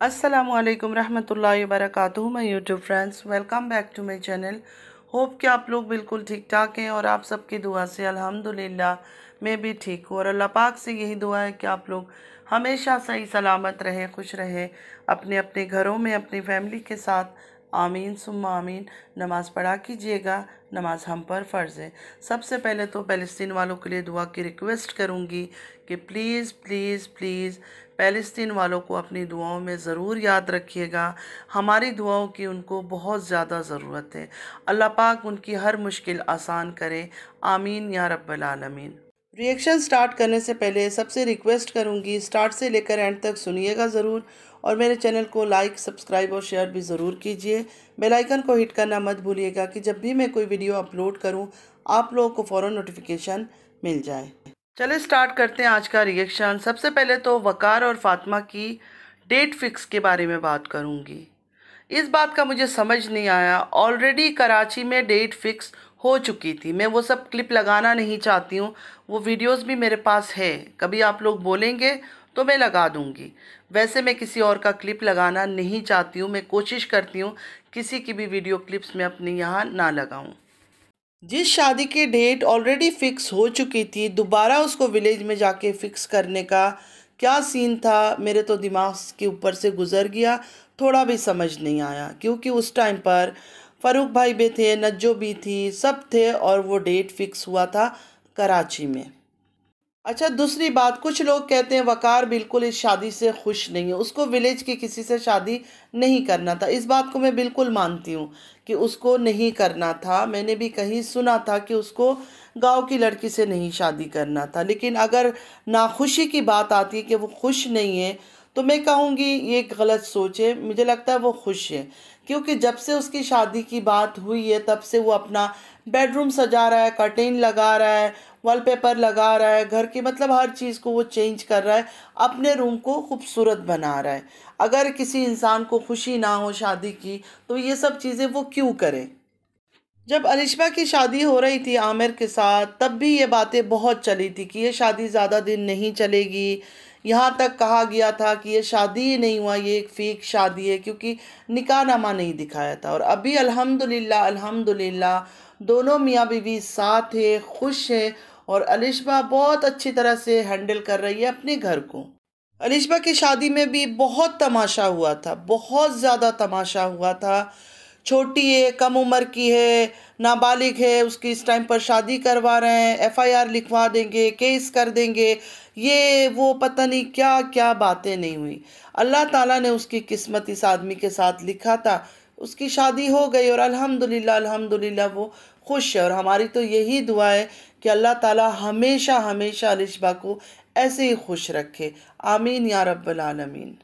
अस्सलामुअलैकुम रहमतुल्लाहि व बरकातुहू। My YouTube friends, welcome back to my channel. Hope कि आप लोग बिल्कुल ठीक ठाक हैं और आप सबकी दुआ से अल्हम्दुलिल्लाह मैं भी ठीक हूँ। और अल्लाह पाक से यही दुआ है कि आप लोग हमेशा सही सलामत रहें, खुश रहें अपने अपने घरों में अपनी फैमिली के साथ। आमीन सुम्मा आमीन। नमाज़ पढ़ा कीजिएगा, नमाज हम पर फ़र्ज़ है। सबसे पहले तो फ़लस्तीन वालों के लिए दुआ की रिक्वेस्ट करूँगी कि प्लीज़ प्लीज़ प्लीज़ फ़लस्तीन वालों को अपनी दुआओं में ज़रूर याद रखिएगा। हमारी दुआओं की उनको बहुत ज़्यादा ज़रूरत है। अल्लाह पाक उनकी हर मुश्किल आसान करे। आमीन या रब्बल आलमीन। रिएक्शन स्टार्ट करने से पहले सबसे रिक्वेस्ट करूंगी, स्टार्ट से लेकर एंड तक सुनिएगा ज़रूर और मेरे चैनल को लाइक, सब्सक्राइब और शेयर भी ज़रूर कीजिए। बेल आइकन को हिट करना मत भूलिएगा कि जब भी मैं कोई वीडियो अपलोड करूं आप लोगों को फ़ौरन नोटिफिकेशन मिल जाए। चलिए स्टार्ट करते हैं आज का रिएक्शन। सबसे पहले तो वकार और फातिमा की डेट फिक्स के बारे में बात करूंगी। इस बात का मुझे समझ नहीं आया। ऑलरेडी कराची में डेट फिक्स हो चुकी थी। मैं वो सब क्लिप लगाना नहीं चाहती हूँ, वो वीडियोस भी मेरे पास है। कभी आप लोग बोलेंगे तो मैं लगा दूँगी। वैसे मैं किसी और का क्लिप लगाना नहीं चाहती हूँ। मैं कोशिश करती हूँ किसी की भी वीडियो क्लिप्स में अपने यहाँ ना लगाऊँ। जिस शादी की डेट ऑलरेडी फिक्स हो चुकी थी, दोबारा उसको विलेज में जाके फिक्स करने का क्या सीन था, मेरे तो दिमाग के ऊपर से गुजर गया। थोड़ा भी समझ नहीं आया क्योंकि उस टाइम पर फ़ारूक भाई भी थे, नज्जो भी थी, सब थे और वो डेट फिक्स हुआ था कराची में। अच्छा, दूसरी बात, कुछ लोग कहते हैं वकार बिल्कुल इस शादी से खुश नहीं है, उसको विलेज की किसी से शादी नहीं करना था। इस बात को मैं बिल्कुल मानती हूँ कि उसको नहीं करना था। मैंने भी कहीं सुना था कि उसको गांव की लड़की से नहीं शादी करना था। लेकिन अगर नाखुशी की बात आती है कि वो खुश नहीं है तो मैं कहूँगी ये एक गलत सोच है। मुझे लगता है वो खुश है क्योंकि जब से उसकी शादी की बात हुई है तब से वो अपना बेडरूम सजा रहा है, कर्टेन लगा रहा है, वॉलपेपर लगा रहा है, घर की मतलब हर चीज़ को वो चेंज कर रहा है, अपने रूम को खूबसूरत बना रहा है। अगर किसी इंसान को खुशी ना हो शादी की तो ये सब चीज़ें वो क्यों करे। जब अलिशबा की शादी हो रही थी आमिर के साथ तब भी ये बातें बहुत चली थी कि ये शादी ज़्यादा दिन नहीं चलेगी। यहाँ तक कहा गया था कि ये शादी ही नहीं हुआ, ये एक फेक शादी है क्योंकि निकाहनामा नहीं दिखाया था। और अभी अल्हम्दुलिल्लाह अल्हम्दुलिल्लाह दोनों मियाँ बीवी साथ है, खुश है और अलिशबा बहुत अच्छी तरह से हैंडल कर रही है अपने घर को। अलिशबा की शादी में भी बहुत तमाशा हुआ था, बहुत ज़्यादा तमाशा हुआ था। छोटी है, कम उम्र की है, नाबालिग है, उसकी इस टाइम पर शादी करवा रहे हैं, एफआईआर लिखवा देंगे, केस कर देंगे, ये वो पता नहीं क्या क्या बातें नहीं हुई। अल्लाह ताला ने उसकी किस्मत इस आदमी के साथ लिखा था, उसकी शादी हो गई और अल्हम्दुलिल्लाह अल्हम्दुलिल्लाह वो खुश है। और हमारी तो यही दुआ है कि अल्लाह ताला हमेशा हमेशा अलिशबा को ऐसे ही खुश रखे। आमीन या रब्बल आलमीन।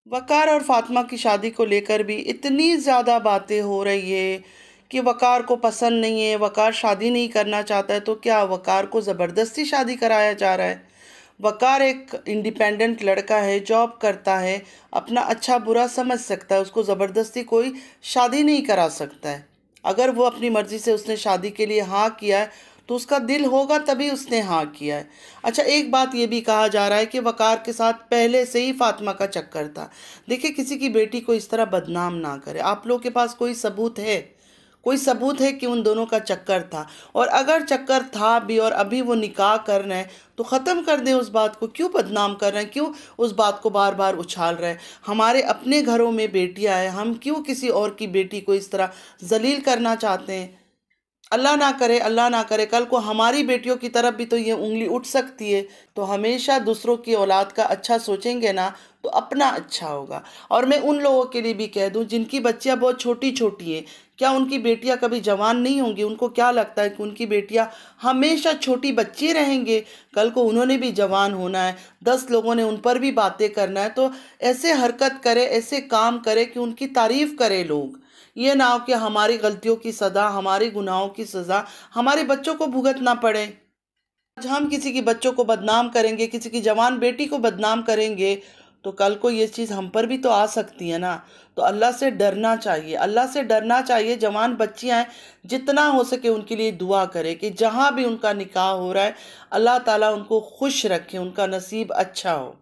वकार और फातिमा की शादी को लेकर भी इतनी ज़्यादा बातें हो रही है कि वकार को पसंद नहीं है, वकार शादी नहीं करना चाहता है तो क्या वकार को ज़बरदस्ती शादी कराया जा रहा है। वकार एक इंडिपेंडेंट लड़का है, जॉब करता है, अपना अच्छा बुरा समझ सकता है, उसको ज़बरदस्ती कोई शादी नहीं करा सकता है। अगर वो अपनी मर्ज़ी से उसने शादी के लिए हाँ किया है तो उसका दिल होगा तभी उसने हाँ किया है। अच्छा, एक बात ये भी कहा जा रहा है कि वकार के साथ पहले से ही फातिमा का चक्कर था। देखिए, किसी की बेटी को इस तरह बदनाम ना करे। आप लोगों के पास कोई सबूत है? कोई सबूत है कि उन दोनों का चक्कर था? और अगर चक्कर था भी और अभी वो निकाह कर रहे हैं तो ख़त्म कर दें उस बात को। क्यों बदनाम कर रहे हैं, क्यों उस बात को बार बार उछाल रहे हैं? हमारे अपने घरों में बेटियां हैं, हम क्यों किसी और की बेटी को इस तरह जलील करना चाहते हैं? अल्लाह ना करे, अल्लाह ना करे कल को हमारी बेटियों की तरफ भी तो ये उंगली उठ सकती है। तो हमेशा दूसरों की औलाद का अच्छा सोचेंगे ना तो अपना अच्छा होगा। और मैं उन लोगों के लिए भी कह दूं जिनकी बच्चियां बहुत छोटी छोटी हैं, क्या उनकी बेटियां कभी जवान नहीं होंगी? उनको क्या लगता है कि उनकी बेटियां हमेशा छोटी बच्ची रहेंगे? कल को उन्होंने भी जवान होना है, 10 लोगों ने उन पर भी बातें करना है। तो ऐसे हरकत करे, ऐसे काम करे कि उनकी तारीफ करे लोग। ये ना हो कि हमारी गलतियों की सज़ा, हमारे गुनाहों की सज़ा हमारे बच्चों को भुगतना पड़े। आज हम किसी की बच्चों को बदनाम करेंगे, किसी की जवान बेटी को बदनाम करेंगे तो कल को ये चीज़ हम पर भी तो आ सकती है ना। तो अल्लाह से डरना चाहिए, अल्लाह से डरना चाहिए। जवान बच्चियां हैं, जितना हो सके उनके लिए दुआ करें कि जहाँ भी उनका निकाह हो रहा है अल्लाह ताला उनको खुश रखे, उनका नसीब अच्छा हो।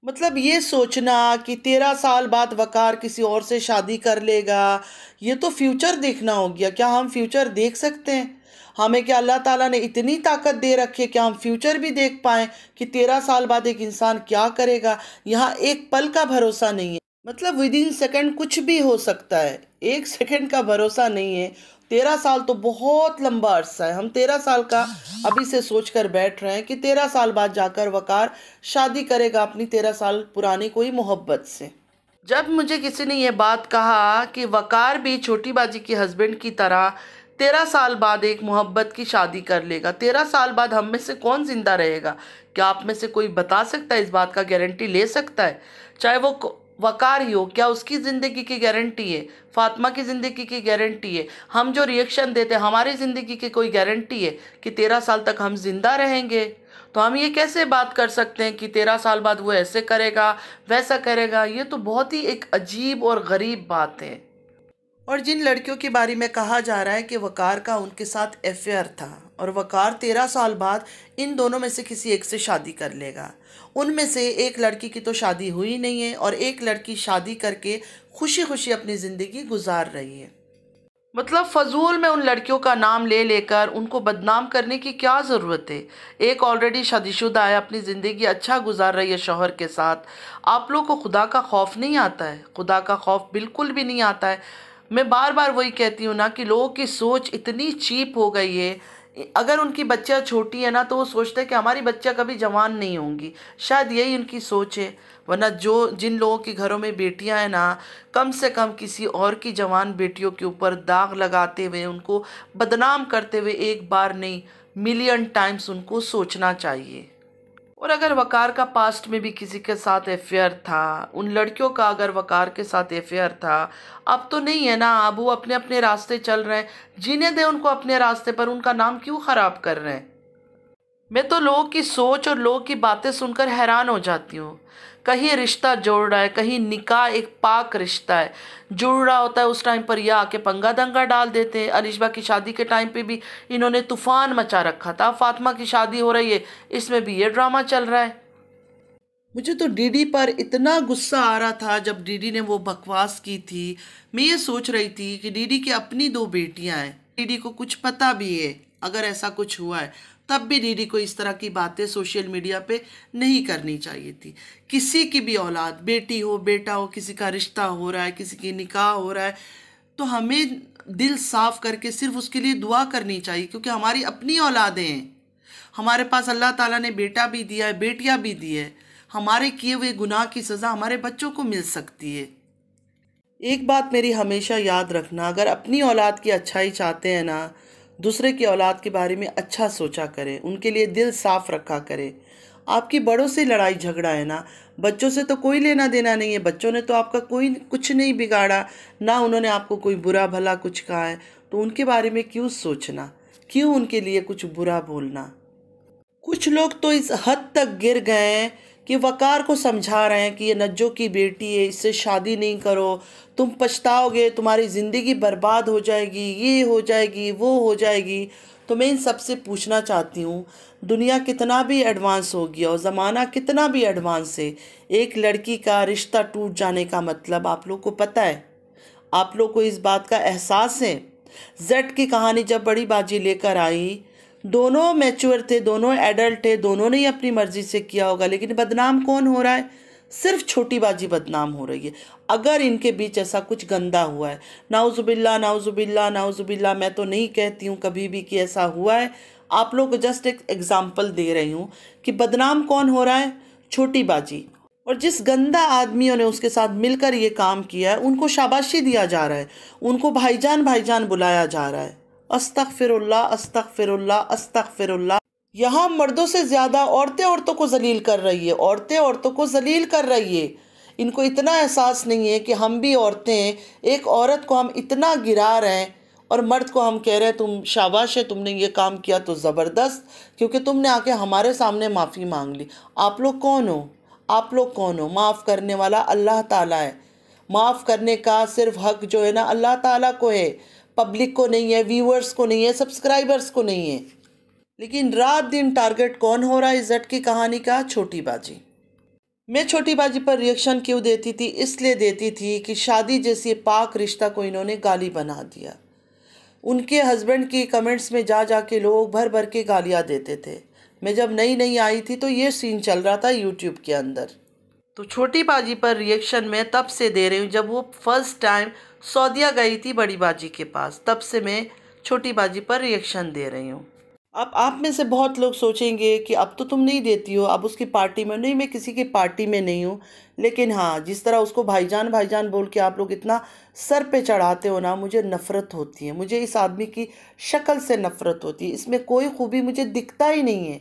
मतलब ये सोचना कि 13 साल बाद वकार किसी और से शादी कर लेगा, ये तो फ्यूचर देखना हो गया। क्या हम फ्यूचर देख सकते हैं? हमें क्या अल्लाह ताला ने इतनी ताकत दे रखी है कि हम फ्यूचर भी देख पाएं कि 13 साल बाद एक इंसान क्या करेगा? यहाँ एक पल का भरोसा नहीं है। मतलब विद इन सेकेंड कुछ भी हो सकता है, एक सेकेंड का भरोसा नहीं है। 13 साल तो बहुत लंबा अरसा है। हम 13 साल का अभी से सोच कर बैठ रहे हैं कि 13 साल बाद जाकर वकार शादी करेगा अपनी 13 साल पुरानी कोई मोहब्बत से। जब मुझे किसी ने ये बात कहा कि वकार भी छोटी बाजी के हस्बैंड की तरह 13 साल बाद एक मोहब्बत की शादी कर लेगा, 13 साल बाद हम में से कौन जिंदा रहेगा? क्या आप में से कोई बता सकता है, इस बात का गारंटी ले सकता है? चाहे वो वकार ही हो, क्या उसकी ज़िंदगी की गारंटी है? फातिमा की ज़िंदगी की गारंटी है? हम जो रिएक्शन देते हैं, हमारी ज़िंदगी की कोई गारंटी है कि 13 साल तक हम जिंदा रहेंगे? तो हम ये कैसे बात कर सकते हैं कि 13 साल बाद वो ऐसे करेगा, वैसा करेगा? ये तो बहुत ही एक अजीब और गरीब बात है। और जिन लड़कियों के बारे में कहा जा रहा है कि वकार का उनके साथ अफेयर था और वकार 13 साल बाद इन दोनों में से किसी एक से शादी कर लेगा, उनमें से एक लड़की की तो शादी हुई नहीं है और एक लड़की शादी करके खुशी खुशी अपनी ज़िंदगी गुजार रही है। मतलब फजूल में उन लड़कियों का नाम ले लेकर उनको बदनाम करने की क्या ज़रूरत है? एक ऑलरेडी शादीशुदा है, अपनी ज़िंदगी अच्छा गुजार रही है शौहर के साथ। आप लोग को खुदा का खौफ नहीं आता है? खुदा का खौफ बिल्कुल भी नहीं आता है। मैं बार बार वही कहती हूँ ना कि लोगों की सोच इतनी चीप हो गई है। अगर उनकी बच्चियाँ छोटी है ना तो वो सोचते हैं कि हमारी बच्चियाँ कभी जवान नहीं होंगी, शायद यही उनकी सोच है। वरना जो जिन लोगों के घरों में बेटियां हैं ना, कम से कम किसी और की जवान बेटियों के ऊपर दाग लगाते हुए, उनको बदनाम करते हुए एक बार नहीं मिलियन टाइम्स उनको सोचना चाहिए। और अगर वकार का पास्ट में भी किसी के साथ अफेयर था, उन लड़कियों का अगर वकार के साथ अफेयर था, अब तो नहीं है ना, अब वो अपने अपने रास्ते चल रहे हैं, जीने दें उनको अपने रास्ते पर, उनका नाम क्यों खराब कर रहे हैं? मैं तो लोगों की सोच और लोगों की बातें सुनकर हैरान हो जाती हूँ। कहीं रिश्ता जोड़ रहा है, कहीं निकाह एक पाक रिश्ता है, जुड़ रहा होता है, उस टाइम पर यह आके पंगा दंगा डाल देते हैं। अलिशबा की शादी के टाइम पे भी इन्होंने तूफान मचा रखा था। फातिमा की शादी हो रही है, इसमें भी ये ड्रामा चल रहा है। मुझे तो डीडी पर इतना गुस्सा आ रहा था जब डीडी ने वो बकवास की थी। मैं ये सोच रही थी कि डीडी की अपनी 2 बेटियां हैं, डीडी को कुछ पता भी है अगर ऐसा कुछ हुआ है, तब भी डीडी को इस तरह की बातें सोशल मीडिया पे नहीं करनी चाहिए थी। किसी की भी औलाद, बेटी हो बेटा हो, किसी का रिश्ता हो रहा है, किसी की निकाह हो रहा है, तो हमें दिल साफ करके सिर्फ उसके लिए दुआ करनी चाहिए, क्योंकि हमारी अपनी औलादें हैं। हमारे पास अल्लाह ताला ने बेटा भी दिया है, बेटियां भी दी है। हमारे किए हुए गुनाह की सज़ा हमारे बच्चों को मिल सकती है। एक बात मेरी हमेशा याद रखना, अगर अपनी औलाद की अच्छाई चाहते हैं ना, दूसरे की औलाद के बारे में अच्छा सोचा करें, उनके लिए दिल साफ रखा करें। आपकी बड़ों से लड़ाई झगड़ा है ना, बच्चों से तो कोई लेना देना नहीं है। बच्चों ने तो आपका कोई कुछ नहीं बिगाड़ा, ना उन्होंने आपको कोई बुरा भला कुछ कहा है, तो उनके बारे में क्यों सोचना, क्यों उनके लिए कुछ बुरा बोलना? कुछ लोग तो इस हद तक गिर गए हैं कि वकार को समझा रहे हैं कि ये नज्जो की बेटी है, इससे शादी नहीं करो, तुम पछताओगे, तुम्हारी ज़िंदगी बर्बाद हो जाएगी, ये हो जाएगी, वो हो जाएगी। तो मैं इन सब से पूछना चाहती हूँ, दुनिया कितना भी एडवांस हो गया और ज़माना कितना भी एडवांस है, एक लड़की का रिश्ता टूट जाने का मतलब आप लोग को पता है? आप लोग को इस बात का एहसास है? जेड की कहानी जब बड़ी बाजी लेकर आई, दोनों मैच्योर थे, दोनों एडल्ट थे, दोनों ने ही अपनी मर्जी से किया होगा, लेकिन बदनाम कौन हो रहा है? सिर्फ छोटी बाजी बदनाम हो रही है। अगर इनके बीच ऐसा कुछ गंदा हुआ है, नाउजुबिल्ला नाउजुबिल्ला नाउजुबिल्ला, मैं तो नहीं कहती हूँ कभी भी कि ऐसा हुआ है, आप लोग को जस्ट एक एग्जाम्पल दे रही हूँ कि बदनाम कौन हो रहा है? छोटी बाजी। और जिस गंदा आदमियों ने उसके साथ मिलकर ये काम किया है, उनको शाबाशी दिया जा रहा है, उनको भाईजान भाईजान बुलाया जा रहा है। अस्तगफिरुल्लाह अस्तगफिरुल्लाह अस्तगफिरुल्लाह। यहाँ मर्दों से ज़्यादा औरतें औरतों को जलील कर रही है, औरतें औरतों को जलील कर रही है। इनको इतना एहसास नहीं है कि हम भी औरतें हैं, एक औरत को हम इतना गिरा रहे हैं और मर्द को हम कह रहे हैं तुम शाबाश है, तुमने ये काम किया तो ज़बरदस्त, क्योंकि तुमने आके हमारे सामने माफ़ी मांग ली। आप लोग कौन हो? आप लोग कौन हो? माफ़ करने वाला अल्लाह ताला है। माफ़ करने का सिर्फ हक जो है ना अल्लाह ताला को है, पब्लिक को नहीं है, व्यूअर्स को नहीं है, सब्सक्राइबर्स को नहीं है। लेकिन रात दिन टारगेट कौन हो रहा है इस जेड की कहानी का? छोटी बाजी। मैं छोटी बाजी पर रिएक्शन क्यों देती थी? इसलिए देती थी कि शादी जैसी पाक रिश्ता को इन्होंने गाली बना दिया। उनके हस्बैंड की कमेंट्स में जा जा के लोग भर भर के गालियाँ देते थे। मैं जब नई नई आई थी तो ये सीन चल रहा था यूट्यूब के अंदर। तो छोटी बाजी पर रिएक्शन मैं तब से दे रही हूँ जब वो फर्स्ट टाइम सऊदीया गई थी बड़ी बाजी के पास, तब से मैं छोटी बाजी पर रिएक्शन दे रही हूँ। अब आप में से बहुत लोग सोचेंगे कि अब तो तुम नहीं देती हो, अब उसकी पार्टी में नहीं। मैं किसी की पार्टी में नहीं हूँ, लेकिन हाँ, जिस तरह उसको भाईजान भाईजान बोल के आप लोग इतना सर पे चढ़ाते हो ना, मुझे नफ़रत होती है। मुझे इस आदमी की शक्ल से नफ़रत होती है। इसमें कोई खूबी मुझे दिखता ही नहीं है।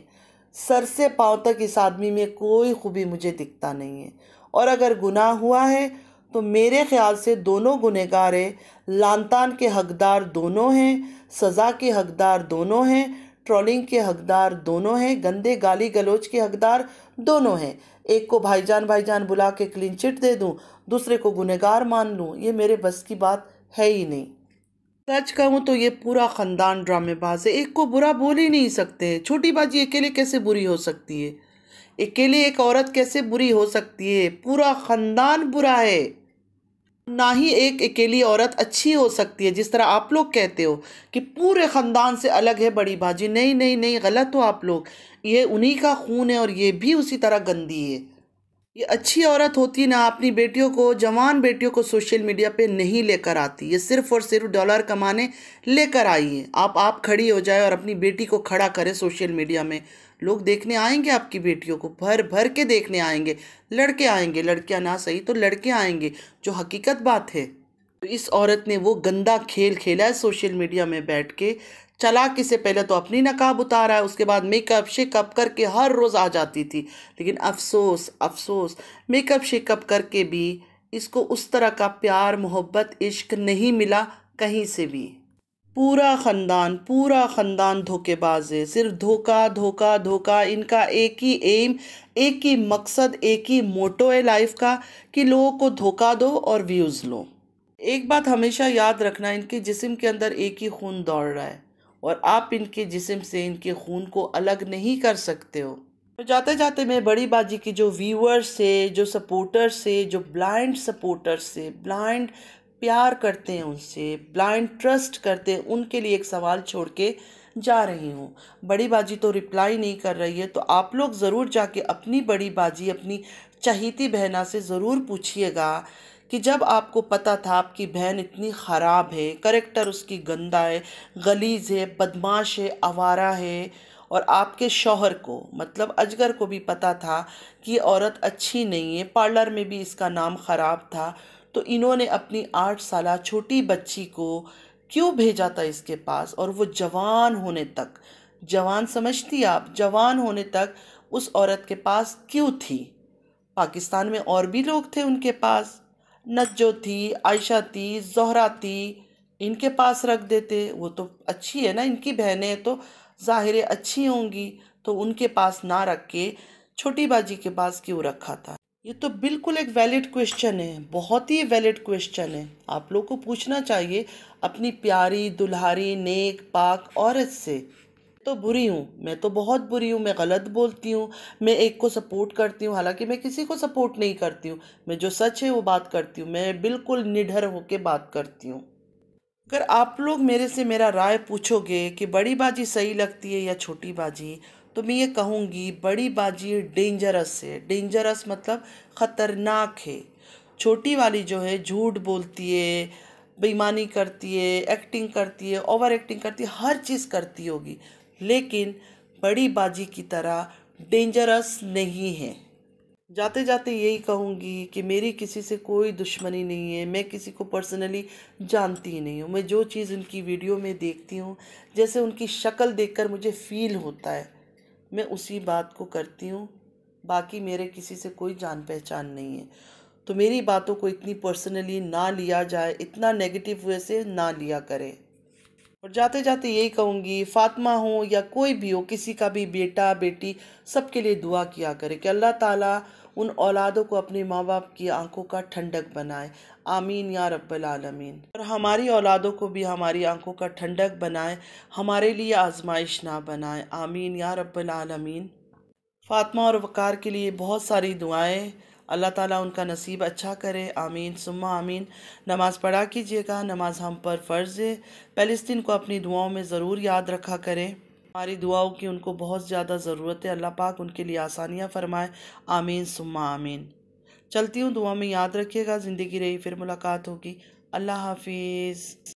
सर से पाँव तक इस आदमी में कोई खूबी मुझे दिखता नहीं है। और अगर गुनाह हुआ है तो मेरे ख्याल से दोनों गुनहगार हैं। लानतान के हकदार दोनों हैं, सज़ा के हकदार दोनों हैं, ट्रोलिंग के हकदार दोनों हैं, गंदे गाली गलौज के हकदार दोनों हैं। एक को भाईजान भाईजान बुला के क्लीन चिट दे दूं, दूसरे को गुनहगार मान लूं, ये मेरे बस की बात है ही नहीं। सच कहूँ तो ये पूरा ख़ानदान ड्रामेबाज है। एक को बुरा बोल ही नहीं सकते। छोटी बाजी अकेले कैसे बुरी हो सकती है? अकेले एक औरत कैसे बुरी हो सकती है? पूरा ख़ानदान बुरा है। ना ही एक अकेली औरत अच्छी हो सकती है, जिस तरह आप लोग कहते हो कि पूरे ख़ानदान से अलग है बड़ी बाजी। नहीं नहीं नहीं, गलत हो आप लोग। ये उन्हीं का खून है और ये भी उसी तरह गंदी है। ये अच्छी औरत होती ना, अपनी बेटियों को, जवान बेटियों को सोशल मीडिया पे नहीं लेकर आती। ये सिर्फ और सिर्फ डॉलर कमाने लेकर आई है। आप खड़ी हो जाए और अपनी बेटी को खड़ा करें सोशल मीडिया में, लोग देखने आएंगे आपकी बेटियों को, भर भर के देखने आएंगे। लड़के आएंगे, लड़कियां ना सही तो लड़के आएंगे, जो हकीकत बात है। तो इस औरत ने वो गंदा खेल खेला है सोशल मीडिया में बैठ के। चालाकी से पहले तो अपनी नकाब उतारा है, उसके बाद मेकअप शेकअप करके हर रोज़ आ जाती थी। लेकिन अफसोस अफसोस, मेकअप शेकअप करके भी इसको उस तरह का प्यार मोहब्बत इश्क नहीं मिला कहीं से भी। पूरा ख़ानदान धोखेबाज है। सिर्फ धोखा धोखा धोखा। इनका एक ही एम, एक ही मकसद, एक ही मोटो है लाइफ का कि लोगों को धोखा दो और व्यूज़ लो। एक बात हमेशा याद रखना, इनके जिस्म के अंदर एक ही खून दौड़ रहा है और आप इनके जिस्म से इनके खून को अलग नहीं कर सकते हो। तो जाते जाते मैं बड़ी बाजी की जो व्यूअर्स से, जो सपोर्टर्स से, जो ब्लाइंड सपोर्टर्स से, ब्लाइंड प्यार करते हैं उनसे, ब्लाइंड ट्रस्ट करते हैं, उनके लिए एक सवाल छोड़ के जा रही हूँ। बड़ी बाजी तो रिप्लाई नहीं कर रही है, तो आप लोग ज़रूर जाके अपनी बड़ी बाजी, अपनी चहीती बहना से ज़रूर पूछिएगा कि जब आपको पता था आपकी बहन इतनी ख़राब है, करेक्टर उसकी गंदा है, गलीज़ है, बदमाश है, आवारा है, और आपके शौहर को मतलब अजगर को भी पता था कि औरत अच्छी नहीं है, पार्लर में भी इसका नाम ख़राब था, तो इन्होंने अपनी 8 साला छोटी बच्ची को क्यों भेजा था इसके पास? और वो जवान होने तक, जवान समझती आप, जवान होने तक उस औरत के पास क्यों थी? पाकिस्तान में और भी लोग थे उनके पास, नज्जो थी, आयशा थी, ज़ोहरा थी, इनके पास रख देते। वो तो अच्छी है ना, इनकी बहनें तो ज़ाहिर अच्छी होंगी, तो उनके पास ना रख के छोटी बाजी के पास क्यों रखा था? ये तो बिल्कुल एक वैलिड क्वेश्चन है, बहुत ही वैलिड क्वेश्चन है। आप लोग को पूछना चाहिए अपनी प्यारी दुल्हारी नेक पाक औरत से। तो बुरी हूँ, मैं तो बहुत बुरी हूँ, मैं गलत बोलती हूँ, मैं एक को सपोर्ट करती हूँ, हालांकि मैं किसी को सपोर्ट नहीं करती हूँ। मैं जो सच है वो बात करती हूँ, मैं बिल्कुल निडर होकर बात करती हूँ। अगर आप लोग मेरे से मेरा राय पूछोगे कि बड़ी बाजी सही लगती है या छोटी बाजी, तो मैं ये कहूँगी बड़ी बाजी डेंजरस है। डेंजरस मतलब ख़तरनाक है। छोटी वाली जो है झूठ बोलती है, बेईमानी करती है, एक्टिंग करती है, ओवर एक्टिंग करती है, हर चीज़ करती होगी, लेकिन बड़ी बाजी की तरह डेंजरस नहीं है। जाते जाते यही कहूँगी कि मेरी किसी से कोई दुश्मनी नहीं है, मैं किसी को पर्सनली जानती ही नहीं हूँ। मैं जो चीज़ उनकी वीडियो में देखती हूँ, जैसे उनकी शक्ल देखकर मुझे फ़ील होता है, मैं उसी बात को करती हूँ। बाकी मेरे किसी से कोई जान पहचान नहीं है, तो मेरी बातों को इतनी पर्सनली ना लिया जाए, इतना नेगेटिव वे से ना लिया करें। और जाते जाते यही कहूँगी, फ़ातिमा हो या कोई भी हो, किसी का भी बेटा बेटी, सबके लिए दुआ किया करे कि अल्लाह ताला उन औलादों को अपने माँ बाप की आंखों का ठंडक बनाए। आमीन या रब्बल आलमीन। और हमारी औलादों को भी हमारी आंखों का ठंडक बनाए, हमारे लिए आजमाइश ना बनाए। आमीन या रब्बल आलमीन। फ़ातिमा और वक़ार के लिए बहुत सारी दुआएं। अल्लाह ताला उनका नसीब अच्छा करे, आमीन सुम्मा आमीन। नमाज़ पढ़ा कीजिएगा, नमाज हम पर फ़र्ज़ है। फ़लस्तीन को अपनी दुआओं में ज़रूर याद रखा करें। हमारी दुआओं की उनको बहुत ज़्यादा ज़रूरत है। अल्लाह पाक उनके लिए आसानियाँ फ़रमाए, आमीन सुम्मा आमीन। चलती हूँ, दुआ में याद रखिएगा। ज़िंदगी रही फिर मुलाकात होगी। अल्लाह हाफिज़।